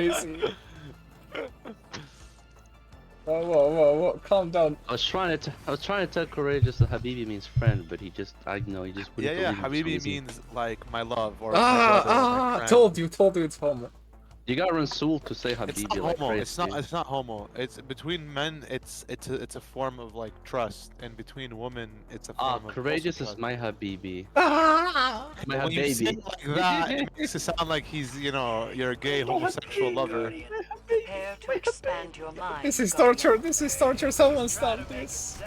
crazy. Whoa, calm down. I was trying to tell Courageous that Habibi means friend, but he just he just wouldn't Yeah, believe me. Habibi means like my love or my brother or my friend. Told you it's homo. You got Rasul to say It's Habibi not like homo. crazy. It's not homo. It's between men. It's a form of like trust, and between women, it's a form of Courageous also is my Habibi. Ah! My when you say Habibi. it like that, it makes it sound like he's, you're a gay homosexual lover. Prepare to expand your mind. This is torture. This is torture. Someone stop this.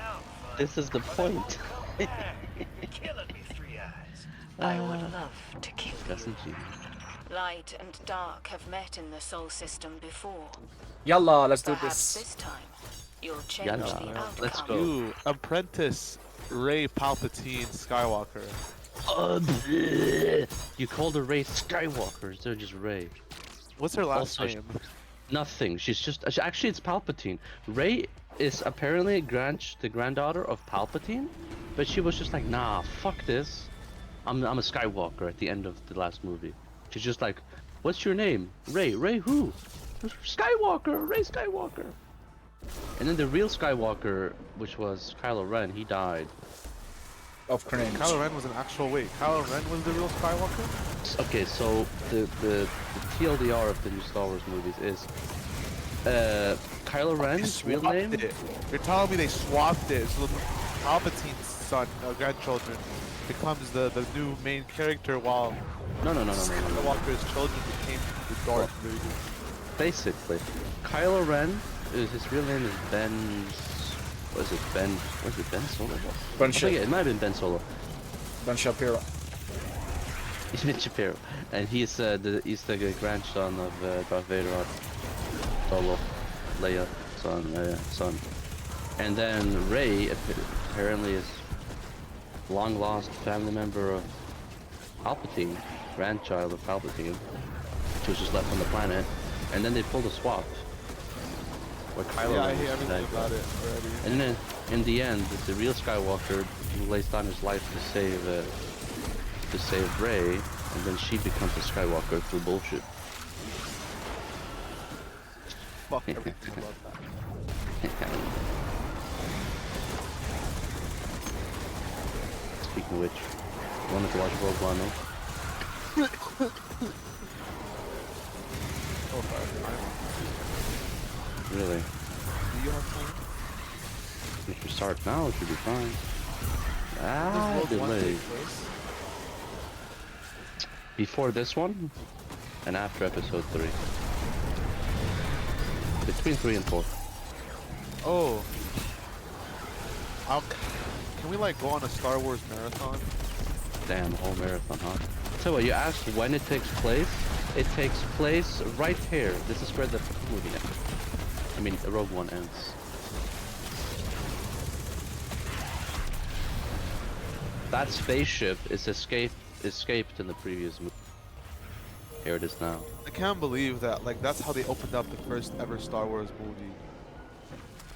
This is the point. Killing me, Three Eyes. I would love to kill you. Doesn't she? Light and dark have met in the Sol system before. Yalla, let's do Perhaps this. this time, you'll change Yalla, the outcome. let's go. You apprentice Rey Palpatine Skywalker. You called her Rey Skywalker. They're just Rey. What's her last Also, name? Nothing. She's just actually it's Palpatine. Rey is apparently the granddaughter of Palpatine, but she was just like, nah, fuck this. I'm a Skywalker at the end of the last movie. She's just like, what's your name? Rey. Rey who? Skywalker. Rey Skywalker. And then the real Skywalker, which was Kylo Ren, he died. Of cringe. Kylo Ren was an actual Kylo Ren was the real Skywalker? Okay, so the TLDR of the new Star Wars movies is Kylo Ren's real name. You're telling me they swapped it, so Palpatine's son, grandchildren, becomes the new main character while No. Skywalker's children became the Darth Vader. Basically, Kylo Ren his real name is Ben. Was it Ben Solo? Ben It might have been Ben Solo. Ben Shapiro. He's Ben Shapiro, and he's the grandson of Darth Vader, Solo, Leia, son. And then Rey apparently is long lost family member of Palpatine, grandchild of Palpatine, which was just left on the planet. And then they pulled a swap. Where Kylo Yeah, I Ren hear was everything dead. about it already. And then, in the end, the real Skywalker lays down his life to save Rey, and then she becomes a Skywalker through bullshit. Fuck everything about that. Speaking of which, you wanted to watch Rogue One, no? Oh, sorry. Really? Do you have time? If you start now, it should be fine. Does Rogue One Delay. take place? Before this one, and after episode 3. Between 3 and 4. Oh. Can we like go on a Star Wars marathon? Damn, whole marathon, huh? So what, you asked when it takes place? It takes place right here. This is where the movie ends. I mean, Rogue One ends. That spaceship is escaped in the previous movie. Here it is now. I can't believe that, like, that's how they opened up the first ever Star Wars movie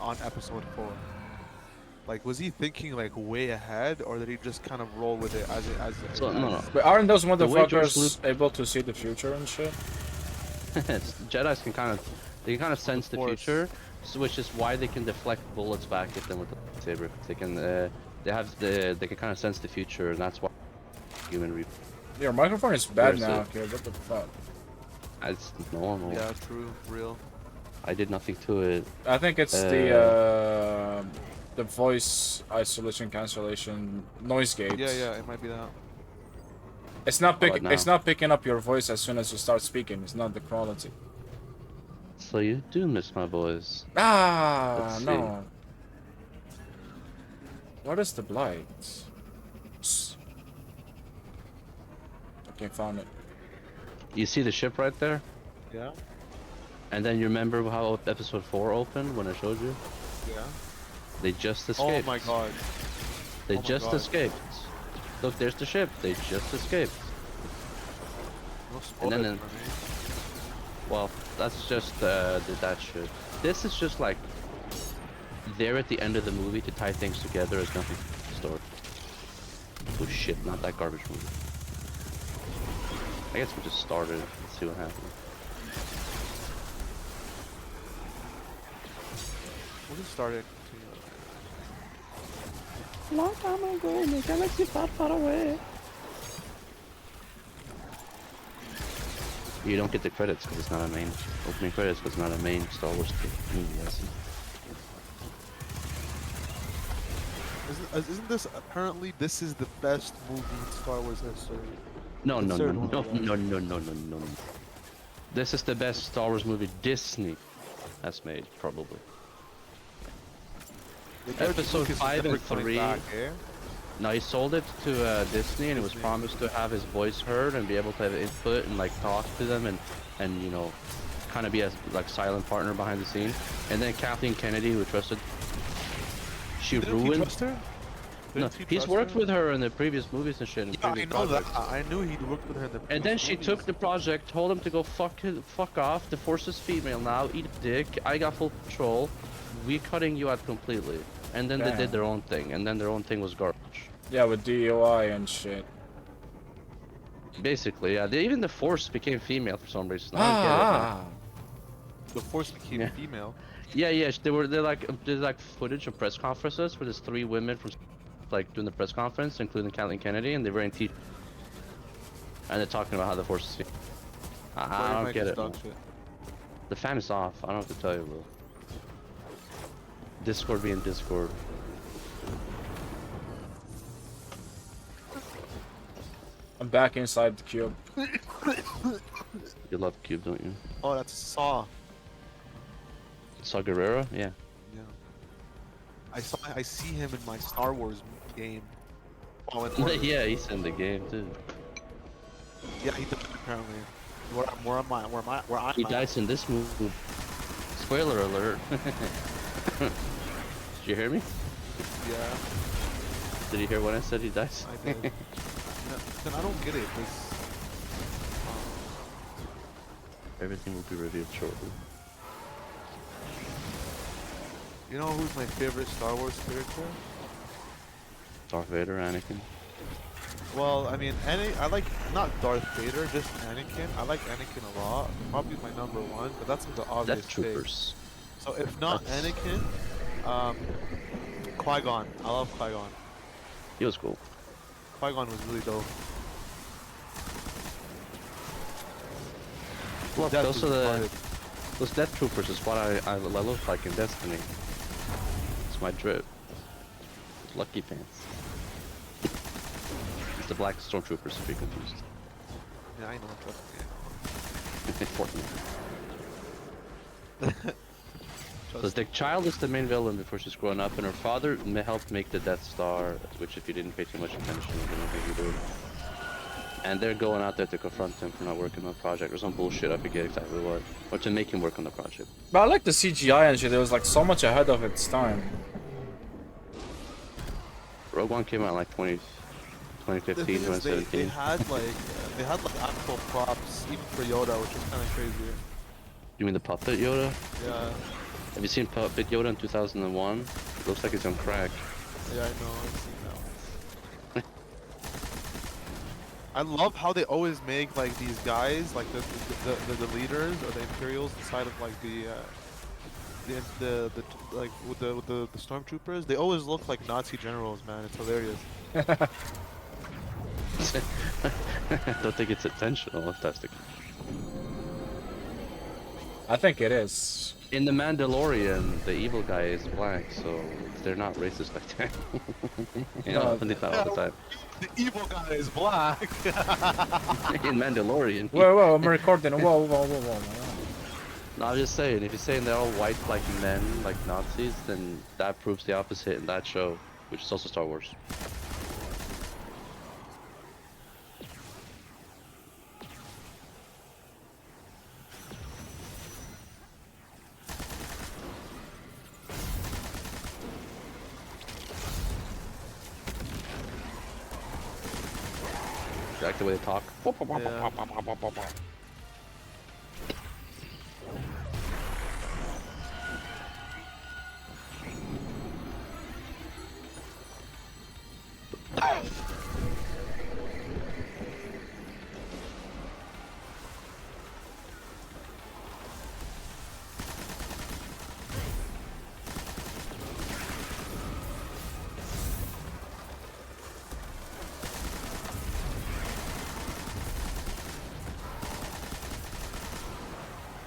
on episode 4. Like, was he thinking like way ahead, or did he just kind of roll with it as it? So, no. But aren't those The way George motherfuckers able to see the future and shit? Jedi's can kind of sense the course. future, so which is why they can deflect bullets back at them with the saber. They can they can kind of sense the future, and that's why human Your microphone is bad Where's now, it? kid. What the fuck? it's normal. Yeah, true, real. I did nothing to it. I think it's the voice isolation cancellation noise gate. Yeah, it might be that. It's not How about it's now? not picking up your voice as soon as you start speaking. It's not the quality. So you do miss my voice. Ah, Let's no. What is the blight? Okay, found it. You see the ship right there? Yeah, And then you remember how episode 4 opened when I showed you? yeah. They just Oh escaped. my god. They oh my just God. escaped. Look, there's the ship. They just escaped. No And then spoilers for me. Well, that's just that shit. This is just like there at the end of the movie to tie things together as nothing to the story. Oh shit, not that garbage movie. I guess we just started. Let's see what happens. We'll just start it. Long time ago in the galaxy far, far away. You don't get the credits because it's not a main opening credits because it's not a main Star Wars movie. Yes. Isn't this apparently this is the best movie in Star Wars history? No, The no, no, third no, one, no, right? no, no, no, no, no. This is the best Star Wars movie Disney has made, probably. The George Episode Lucas is 5 never and coming 3. back, eh? No, he sold it to Disney, and it was Disney. promised to have his voice heard and be able to have input and like talk to them and you know, kind of be a like silent partner behind the scene. And then Kathleen Kennedy, who trusted, she Didn't he ruined. trust her? No, Didn't he he's trust worked her? with her in the previous movies and shit. And Yeah, I previous know that. projects. I knew he'd worked with her in the And then previous she movies. took the project, told him to go fuck off. The Force is female now. Eat a dick. I got full control. We cutting you out completely. And then they Damn. did their own thing, and then their own thing was garbage. Yeah, with DUI and shit. Basically, yeah. Even the Force became female for some reason. I don't get it. Ah. The Force became Yeah. female. Yeah. They're like footage of press conferences where there's 3 women from like doing the press conference, including Kathleen Kennedy, and they're wearing t. And they're talking about how the Force is female. I don't get it. Man. The fan is off. I don't know what to tell you, bro. Discord being Discord. I'm back inside the cube. You love Cube, don't you? Oh, that's Saw. Saw Gerrera? Yeah. Yeah. I see him in my Star Wars game. Fallen Order. Yeah, he's in the game too. Yeah, he does apparently. Where am I? He dies in this movie. Spoiler alert. Did you hear me? Yeah, Did you hear when I said he dies? I did. Then I don't get it. Everything will be revealed shortly. You know who's my favorite Star Wars character? Darth Vader, Anakin. Well, I mean, I like not Darth Vader, just Anakin. I like Anakin a lot. Probably my number 1, but that's the obvious Death pick. Troopers. So if not That's- Anakin, Qui-Gon. I love Qui-Gon. He was cool. Qui-Gon was really dope. Look, Death those was are retarded. those Death Troopers is what I look like in Destiny. It's my drip. Lucky pants. It's the black stormtroopers if you're confused. Yeah, I know. Fortnite. So the child is the main villain before she's grown up, and her father helped make the Death Star, which if you didn't pay too much attention, you didn't think you did. And they're going out there to confront him for not working on the project or some bullshit, I forget exactly what. Or to make him work on the project. But I like the CGI and shit. It was like so much ahead of its time. Rogue One came out in like 2015, The thing is, 2017. they had like actual props even for Yoda, which was kind of crazy. You mean the puppet Yoda? Yeah, Have you seen Puppet Yoda in 2001? It looks like it's on crack. yeah, I know. I've seen that one. I love how they always make like these guys, like the leaders or the Imperials inside of like the like with the stormtroopers. They always look like Nazi generals, man. It's hilarious. I don't think it's intentional, if that's the case. I think it is. In The Mandalorian, the evil guy is black, so they're not racist like that. You know, No. not all the time. The evil guy is black. In Mandalorian. Whoa, I'm recording. Whoa. No, I'm just saying, if you're saying they're all white like men, like Nazis, then that proves the opposite in that show, which is also Star Wars. You like the way they talk? Yeah.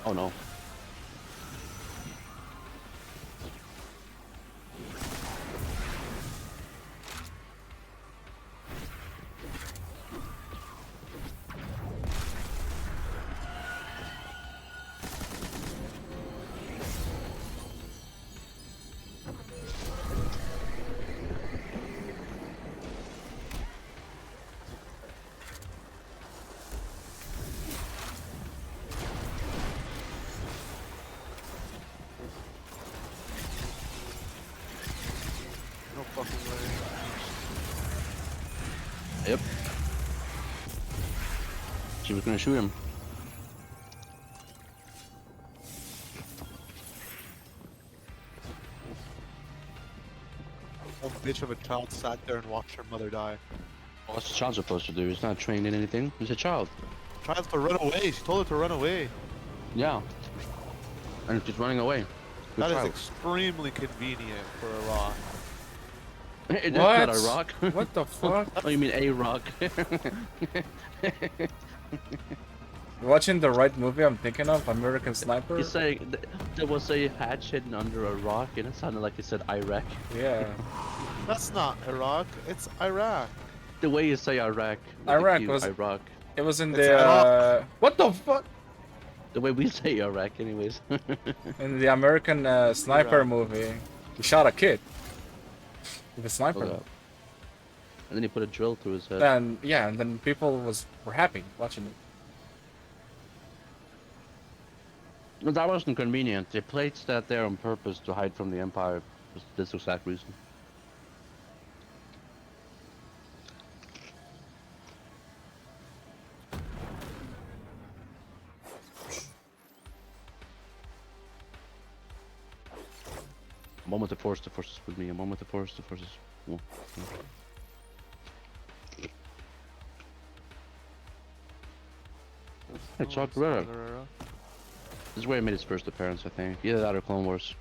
Oh no. No fucking way. Yep. She was gonna shoot him. Some bitch of a child sat there and watched her mother die. What's the child supposed to do? He's not trained in anything. He's a child. Tried to run away. She told her to run away. Yeah. And she's running away. Good That is child. extremely convenient for a rock. That's not a rock. What the fuck? Oh, you mean a rock? You're watching the right movie I'm thinking of, American Sniper? He's saying there was a hatch hidden under a rock, and it sounded like he said Iraq. Yeah. That's not Iraq. It's Iraq. The way you say Iraq. Iraq like was- Iraq. It was in It's the, Iraq. what the fuck? The way we say Iraq, anyways. In the American Sniper Iraq. movie, he shot a kid. With a sniper. Hold up. And then he put a drill through his head. And yeah, and then people were happy watching it. No, that wasn't convenient. They placed that there on purpose to hide from the Empire. For this exact reason. One with the force is with me, and one with the force is... Well, yeah. Hey, Saw Gerrera. This is where he made his first appearance, I think. Either that or Clone Wars.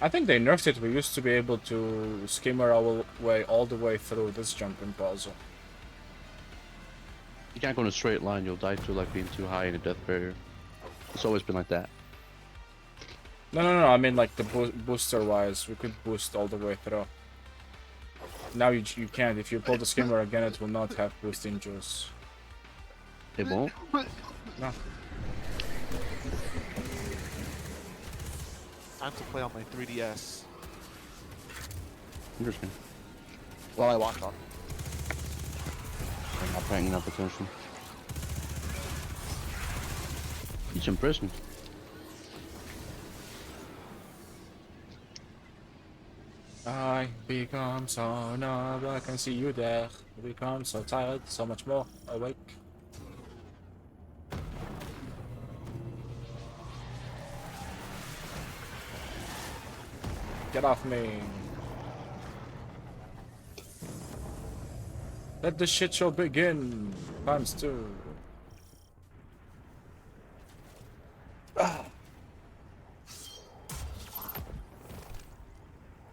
I think they nerfed it. We used to be able to skimmer our way all the way through this jumping puzzle. You can't go in a straight line, you'll die to like being too high in a death barrier. It's always been like that. No. I mean like the booster wise, we could boost all the way through. Now you can't. If you pull the skimmer again, it will not have boosting juice. It won't? No. Time to play on my 3DS. Interesting. While I watch on. I'm not paying enough attention. He's in prison. I become so numb, I can see you there. I become so tired, so much more awake. Get off me. Let the shit show begin. Times 2.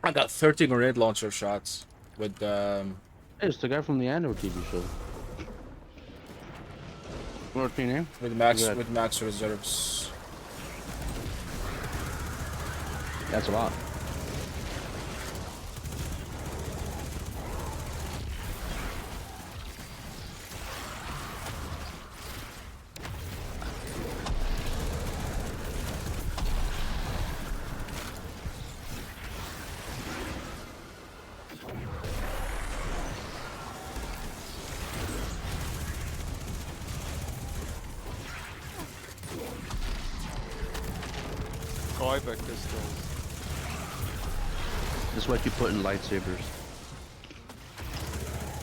I got 30 grenade launcher shots with Hey, it's the guy from the Andor TV show. What's your name? with max reserves. That's a lot. Oh, I bet crystals. This is what you put in lightsabers.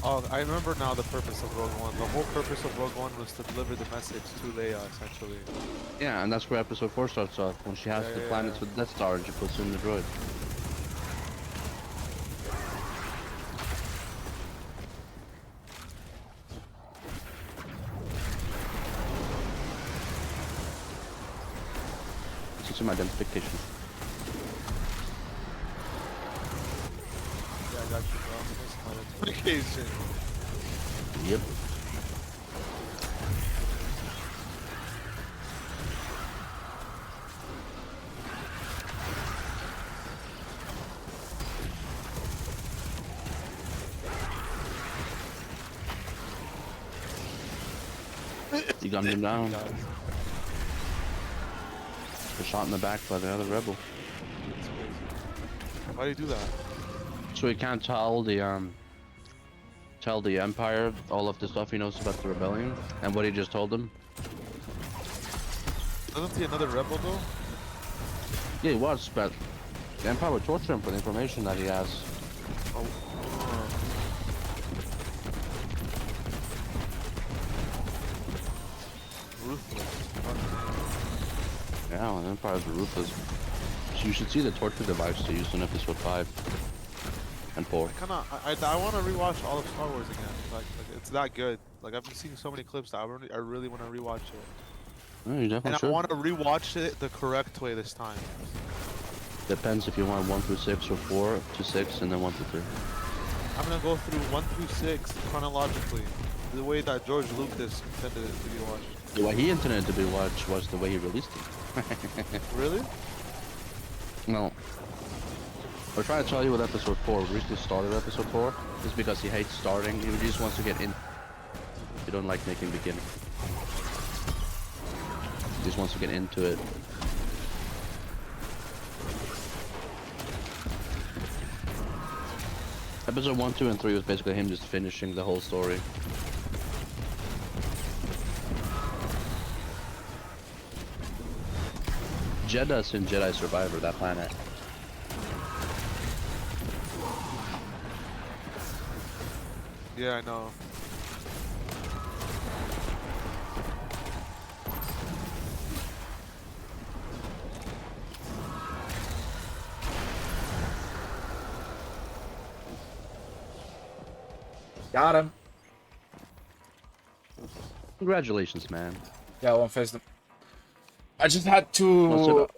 Oh, I remember now the purpose of Rogue One. The whole purpose of Rogue One was to deliver the message to Leia, essentially. Yeah, and that's where episode 4 starts off, when she has the planets with Death Star and she puts in the droid. System identification. Yeah, I got you, bro. That's my identification. Yep. You gunned him down. Guys, Was shot in the back by the other rebel. it's crazy. Why do you do that? So he can't tell the Empire all of the stuff he knows about the rebellion and what he just told them. Doesn't he another rebel though? Yeah, he was, but the Empire would torture him for the information that he has. Oh. Ruthless. Yeah, well, the Empire's ruthless. So you should see the torture device they used in episode 5 and 4. I want to rewatch all of Star Wars again. Like it's that good. Like I've been seeing so many clips that I really want to rewatch it. Yeah, you definitely And should. I want to rewatch it the correct way this time. Depends if you want 1 through 6 or 4 to 6 and then 1 through 3. I'm gonna go through 1 through 6 chronologically, the way that George Lucas intended it to be watched. The way he intended it to be watched was the way he released it. Really? No. We're trying to tell you with episode 4. We recently started episode 4. It's because he hates starting. He just wants to get in. He don't like making beginning. He just wants to get into it. Episode 1, 2, and 3 was basically him just finishing the whole story. Jedda's in Jedi Survivor, that planet. Yeah, I know. Got him. Congratulations, man. Yeah, one phase. I just had to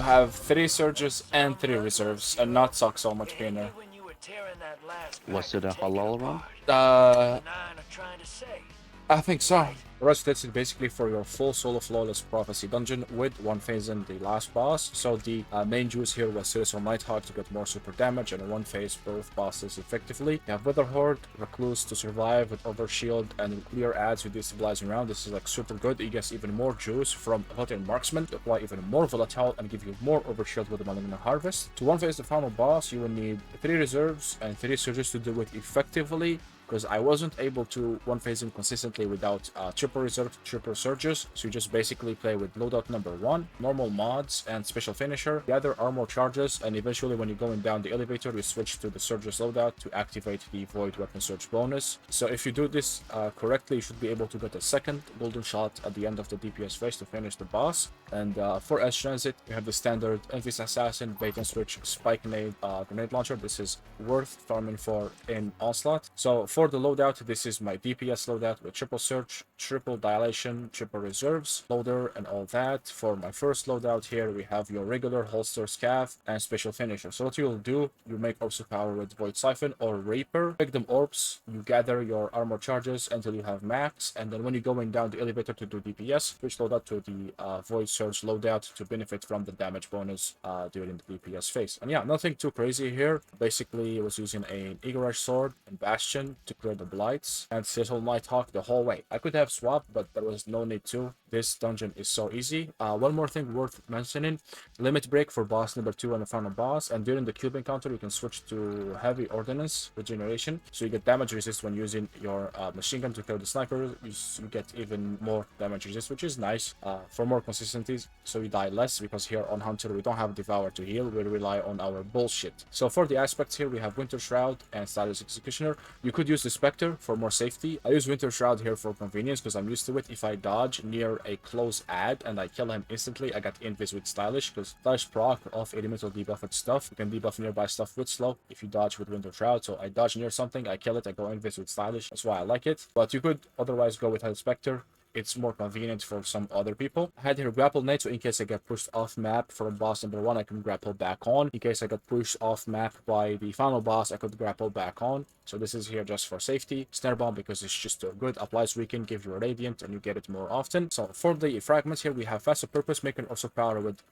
have 3 surges and 3 reserves and not suck so much pain there. When you were tearing that last Was it a pack and taking halal run? apart, nine are trying to say. I think so. The rest that's it basically for your full solo flawless prophecy dungeon with 1 phase in the last boss. So the main juice here was Citizen Nighthawk to get more super damage, and in 1 phase both bosses effectively. You have Wither Horde, Recluse to survive with Overshield, and clear adds with destabilizing round. This is like super good. You get even more juice from Volatile Marksman to apply even more volatile and give you more Overshield with the Malignant Harvest. To 1 phase the final boss, you will need 3 reserves and 3 surges to do it effectively, because I wasn't able to 1 phase him consistently without triple reserve, triple surges. So you just basically play with loadout number 1, normal mods, and special finisher. Gather armor charges, and eventually when you're going down the elevator, you switch to the surges loadout to activate the void weapon surge bonus. So if you do this correctly, you should be able to get a second golden shot at the end of the DPS phase to finish the boss. And for S Transit, you have the standard Envious Assassin, Bait and Switch, Spike Nade, Grenade Launcher. This is worth farming for in Onslaught. So for the loadout, this is my DPS loadout with triple search, triple dilation, triple reserves, loader, and all that. For my first loadout here, we have your regular holster scav and special finisher. So what you'll do, you make orbs of power with Void Siphon or Reaper, pick them orbs, you gather your armor charges until you have max, and then when you're going down the elevator to do DPS, switch loadout to the Void Surge loadout to benefit from the damage bonus during the DPS phase. And yeah, nothing too crazy here. Basically, I was using an Eagle Edge Sword and Bastion to clear the blights and Citadel Nighthawk the whole way. I could have swapped, but there was no need to. This dungeon is so easy. One more thing worth mentioning, limit break for boss number 2 and the final boss, and during the cube encounter you can switch to heavy ordnance regeneration, so you get damage resist when using your machine gun to kill the sniper. You get even more damage resist, which is nice for more consistency, so we die less, because here on Hunter we don't have Devour to heal, we rely on our bullshit. So for the aspects here, we have Winter Shroud and Stylus Executioner. You could use the Spectre for more safety. I use Winter Shroud here for convenience because I'm used to it. If I dodge near a close ad and I kill him instantly, I got invis with Stylish, because Stylish proc off elemental debuffed stuff. You can debuff nearby stuff with slow if you dodge with Winter Shroud. So I dodge near something, I kill it, I go invis with Stylish. That's why I like it. But you could otherwise go with Spectre it's more convenient for some other people. I had here grapple nade, so in case I get pushed off map from boss number 1, I can grapple back on. In case I got pushed off map by the final boss, I could grapple back on. So this is here just for safety. Snare bomb, because it's just too good, applies weaken, give you a radiant, and you get it more often. So for the fragments here, we have fast of purpose, making also power with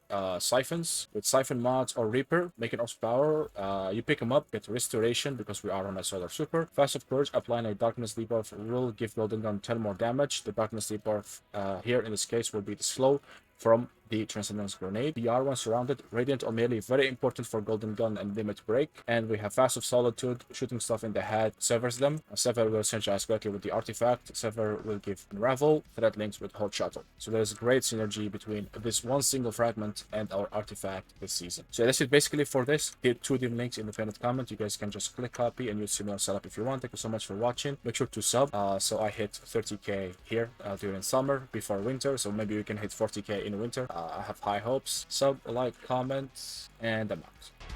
siphons, with siphon mods or reaper, making also power. You pick them up, get restoration because we are on a solar super. Fast of purge, applying a darkness debuff will give golden gun 10 more damage. The darkness debuff here in this case will be the slow from the Transcendence Grenade. The R1 surrounded, Radiant or melee, very important for Golden Gun and Limit Break. And we have Fast of Solitude, shooting stuff in the head, severs them. Sever will synergize correctly with the artifact. Sever will give Unravel, Threat links with Hot Shuttle. So there's great synergy between this one single fragment and our artifact this season. So that's it basically for this. The 2D links in the pinned comment. You guys can just click copy and use similar setup if you want. Thank you so much for watching. Make sure to sub. So I hit 30k here during summer before winter. So maybe we can hit 40k in winter. I have high hopes. Sub, like, comment, and I'm out.